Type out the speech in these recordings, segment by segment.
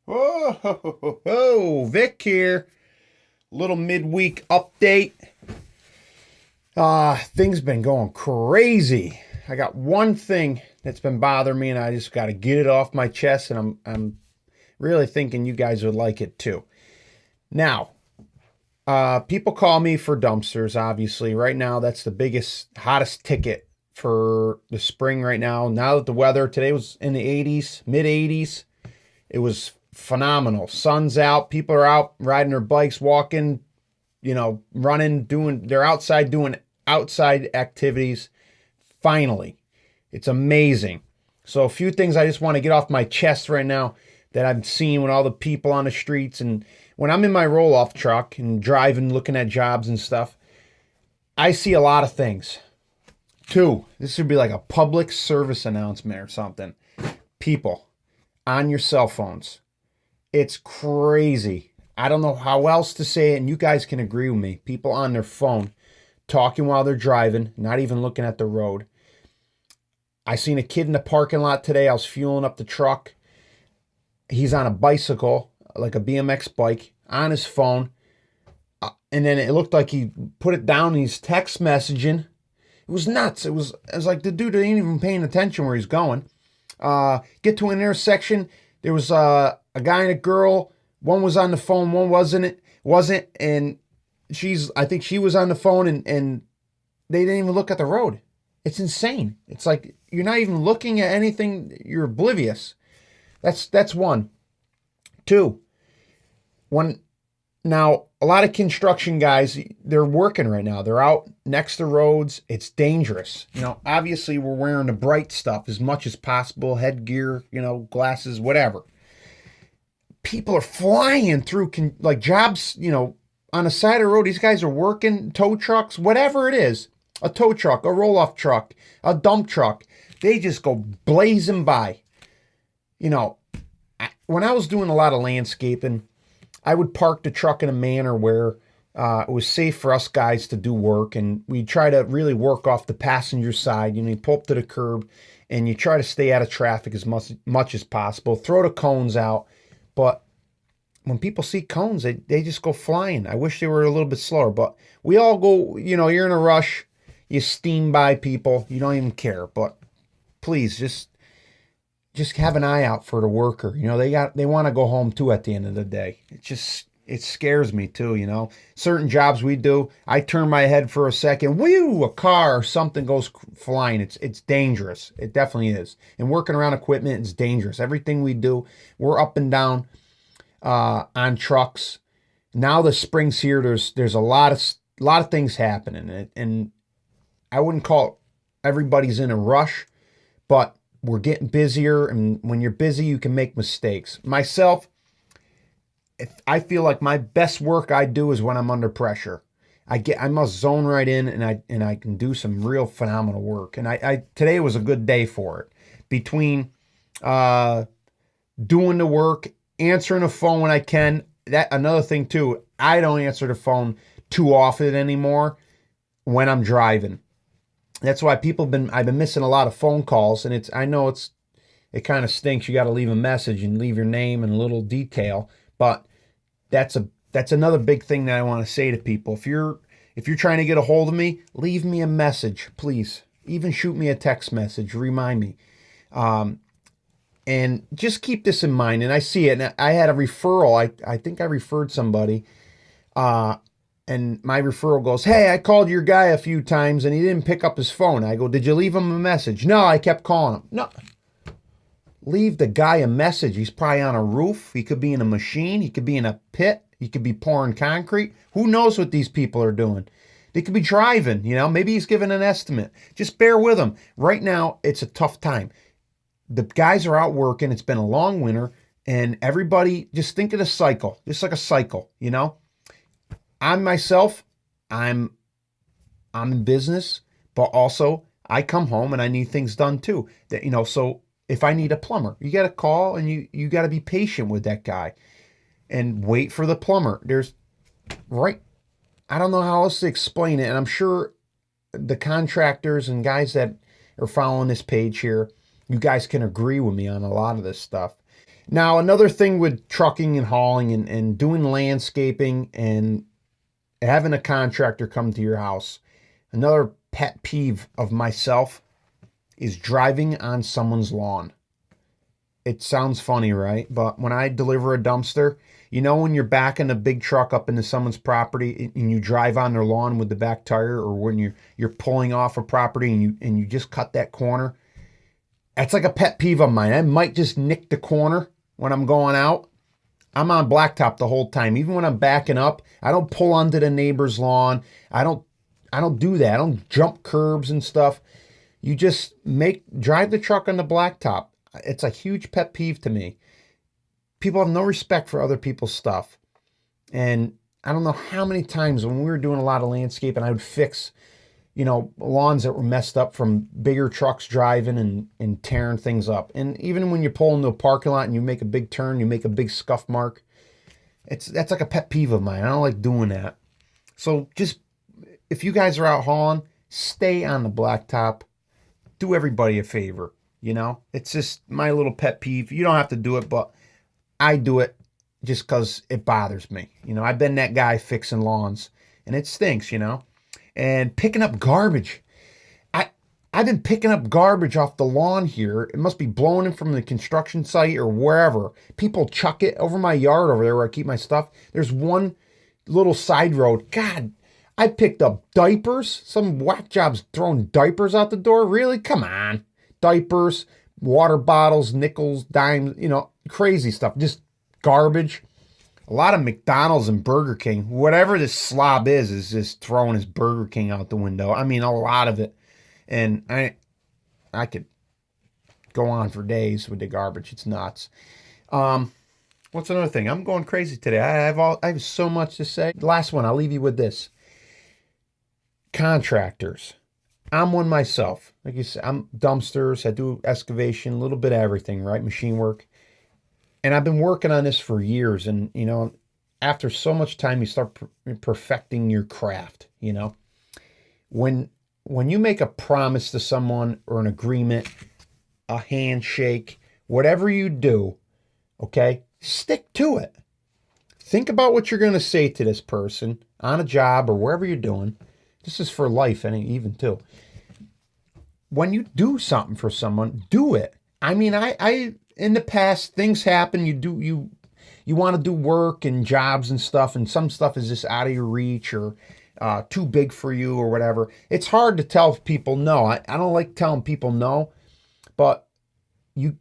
Whoa, Vic here. Little midweek update. Things been going crazy. I got one thing that's been bothering me, and I just got to get it off my chest. And I'm really thinking you guys would like it too. Now, people call me for dumpsters. Obviously, right now that's the biggest, hottest ticket for the spring right now. Now that the weather today was in the 80s, mid 80s. It was phenomenal. Sun's out. People are out riding their bikes, walking, running, they're outside doing outside activities. Finally, it's amazing. So, a few things I just want to get off my chest right now that I'm seeing with all the people on the streets. And when I'm in my roll off truck and driving, looking at jobs and stuff, I see a lot of things. Two, this should be like a public service announcement or something. People on your cell phones. It's crazy. I don't know how else to say it, and you guys can agree with me. People on their phone talking while they're driving, not even looking at the road. I seen a kid in the parking lot today. I was fueling up the truck. He's on a bicycle, like a BMX bike, on his phone. And then it looked like he put it down and he's text messaging. It was nuts. It was like the dude ain't even paying attention where he's going. Get to an intersection. There was a guy and a girl. One was on the phone, one wasn't, and I think she was on the phone, and they didn't even look at the road. It's insane. It's like you're not even looking at anything. You're oblivious. That's one. Two. One. Now, a lot of construction guys, they're working right now. They're out next to roads. It's dangerous. Obviously we're wearing the bright stuff as much as possible, headgear, glasses, whatever. People are flying through like jobs, on the side of the road. These guys are working, tow trucks, whatever it is, a tow truck, a roll-off truck, a dump truck. They just go blazing by. When I was doing a lot of landscaping, I would park the truck in a manner where it was safe for us guys to do work, and we try to really work off the passenger side. You pull up to the curb, and you try to stay out of traffic as much as possible. Throw the cones out, but when people see cones, they just go flying. I wish they were a little bit slower, but we all go. You're in a rush, you steam by people, you don't even care. But please, just have an eye out for the worker. They want to go home too at the end of the day. It scares me too. Certain jobs we do, I turn my head for a second, whoo, a car or something goes flying. It's dangerous. It definitely is. And working around equipment is dangerous. Everything we do, we're up and down on trucks. Now the spring's here. There's a lot of things happening, and I wouldn't call everybody's in a rush, but we're getting busier, and when you're busy, you can make mistakes. Myself, I feel like my best work I do is when I'm under pressure. I must zone right in, and I can do some real phenomenal work. And today was a good day for it. Between doing the work, answering the phone when I can. That another thing too. I don't answer the phone too often anymore when I'm driving. That's why I've been missing a lot of phone calls, and I know it kind of stinks. You got to leave a message and leave your name and a little detail, but that's another big thing that I want to say to people. If you're trying to get a hold of me, leave me a message, please. Even shoot me a text message, remind me. And just keep this in mind. And I see it. And I had a referral. I think I referred somebody. And my referral goes, hey, I called your guy a few times and he didn't pick up his phone. I go, did you leave him a message? No, I kept calling him. No. Leave the guy a message. He's probably on a roof. He could be in a machine. He could be in a pit. He could be pouring concrete. Who knows what these people are doing? They could be driving, Maybe he's giving an estimate. Just bear with him. Right now, it's a tough time. The guys are out working. It's been a long winter. And everybody, just think of the cycle. Just like a cycle, I myself, I'm in business, but also I come home and I need things done too. So if I need a plumber, you got to call and you got to be patient with that guy and wait for the plumber. I don't know how else to explain it. And I'm sure the contractors and guys that are following this page here, you guys can agree with me on a lot of this stuff. Now, another thing with trucking and hauling and doing landscaping and having a contractor come to your house, another pet peeve of myself is driving on someone's lawn. It sounds funny, right? But when I deliver a dumpster, you know when you're backing a big truck up into someone's property and you drive on their lawn with the back tire, or when you're pulling off a property and you just cut that corner, that's like a pet peeve of mine. I might just nick the corner when I'm going out. I'm on blacktop the whole time. Even when I'm backing up, I don't pull onto the neighbor's lawn. I don't do that. I don't jump curbs and stuff. You just drive the truck on the blacktop. It's a huge pet peeve to me. People have no respect for other people's stuff. And I don't know how many times when we were doing a lot of landscape and I would fix, lawns that were messed up from bigger trucks driving and tearing things up. And even when you pull into a parking lot and you make a big turn, you make a big scuff mark. That's like a pet peeve of mine. I don't like doing that. So just, if you guys are out hauling, stay on the blacktop. Do everybody a favor. It's just my little pet peeve. You don't have to do it, but I do it just because it bothers me. I've been that guy fixing lawns and it stinks, and picking up garbage. I've been picking up garbage off the lawn here. It must be blowing in from the construction site or wherever. People chuck it over my yard over there where I keep my stuff. There's one little side road. God, I picked up diapers. Some whack job's throwing diapers out the door. Really? Come on. Diapers, water bottles, nickels, dimes, crazy stuff. Just garbage. A lot of McDonald's and Burger King, whatever this slob is just throwing his Burger King out the window. I mean, a lot of it. And I could go on for days with the garbage. It's nuts. What's another thing? I'm going crazy today. I have so much to say. The last one, I'll leave you with this. Contractors. I'm one myself. Like you said, I'm dumpsters. I do excavation, a little bit of everything, right? Machine work. And I've been working on this for years. And, after so much time, you start perfecting your craft, When you make a promise to someone or an agreement, a handshake, whatever you do, okay, stick to it. Think about what you're going to say to this person on a job or wherever you're doing. This is for life, and even too. When you do something for someone, do it. I mean, I in the past, things happen. You want to do work and jobs and stuff, and some stuff is just out of your reach or too big for you or whatever. It's hard to tell people no. I don't like telling people no, but you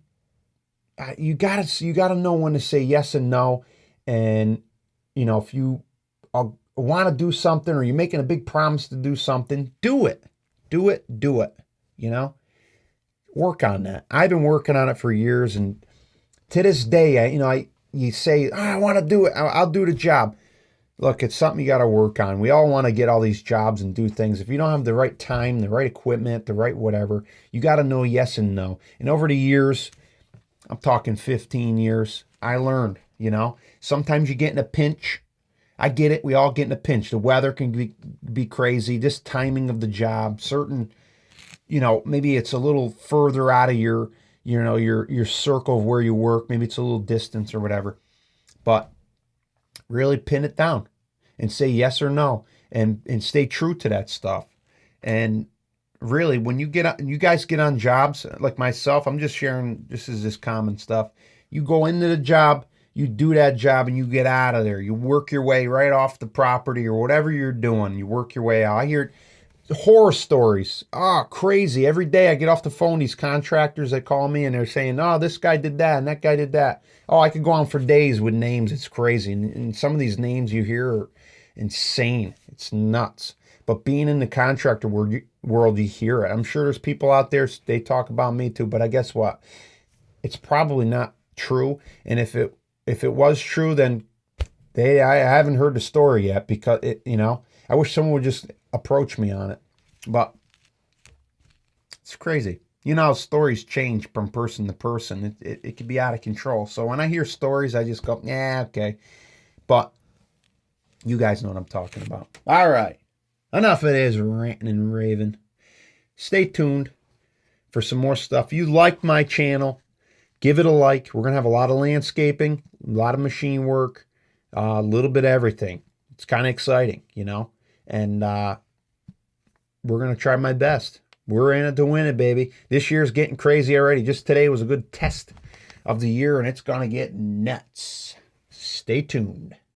gotta know when to say yes and no. And if you want to do something or you're making a big promise to do something, do it. Do it. Work on that. I've been working on it for years, and to this day, you say, I want to do it. I'll do the job. Look, it's something you got to work on. We all want to get all these jobs and do things. If you don't have the right time, the right equipment, the right whatever, you got to know yes and no. And over the years, I'm talking 15 years, I learned, sometimes you get in a pinch. I get it. We all get in a pinch. The weather can be crazy. Just timing of the job, certain, maybe it's a little further out of your circle of where you work. Maybe it's a little distance or whatever, but really pin it down and say yes or no and stay true to that stuff. And really, when you guys get on jobs like myself, I'm just sharing, this is just common stuff. You go into the job, you do that job and you get out of there. You work your way right off the property or whatever you're doing. You work your way out. I hear horror stories. Crazy. Every day I get off the phone, these contractors, they call me and they're saying, this guy did that and that guy did that. I could go on for days with names. It's crazy. And some of these names you hear are insane. It's nuts. But being in the contractor world, you hear it. I'm sure there's people out there, they talk about me too, but I guess what? It's probably not true. And if it was true, then I haven't heard the story yet because I wish someone would just approach me on it. But it's crazy. How stories change from person to person. It can be out of control. So when I hear stories, I just go, yeah, okay. But you guys know what I'm talking about. All right. Enough of this ranting and raving. Stay tuned for some more stuff. If you like my channel, Give it a like. We're going to have a lot of landscaping, a lot of machine work, a little bit of everything. It's kind of exciting, you know, and we're going to try my best. We're in it to win it, baby. This year's getting crazy already. Just today was a good test of the year, and it's going to get nuts. Stay tuned.